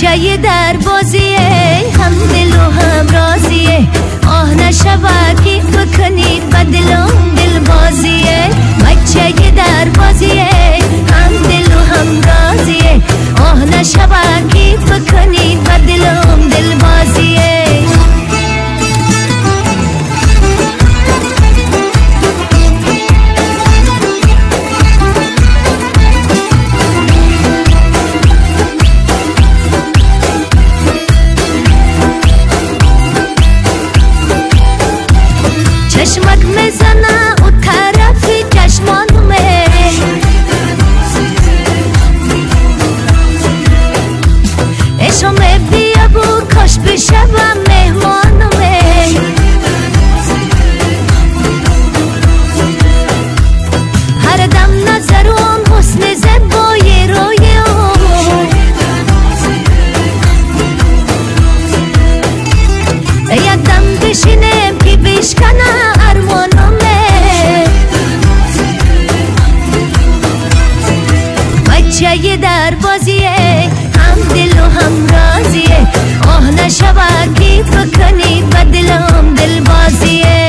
بچه در بازیه، هم دل و هم رازیه. آه نشود که بکنید بدلم دل بازیه. بچه در بازیه، هم دل و هم رازیه. آه نشود که بکنید بدلم دل بازیه. چشمک میزنه او طرفی چشمانمه، عشقم بیا بو کاش بشوم مهمانمه. هر دم نظرم حسن زبای رویم، یک دم بشینم که بشکنم بچه در بازیه، هم دل و هم رازیه. آه نشود که بکنید بدلم دل بازیه.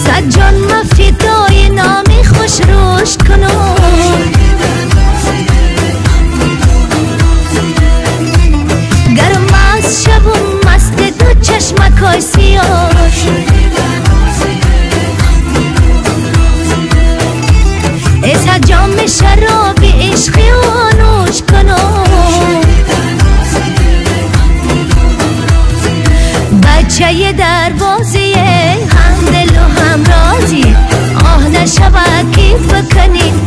سجان مفیدای نامی خوش روشت کنم، گرم از شبم مست دو چشمکای سیاه. از جام شراب عشقی و نوش کنم، بچه در بازیه، هم دل و هم رازیه. آه نشود که بکنید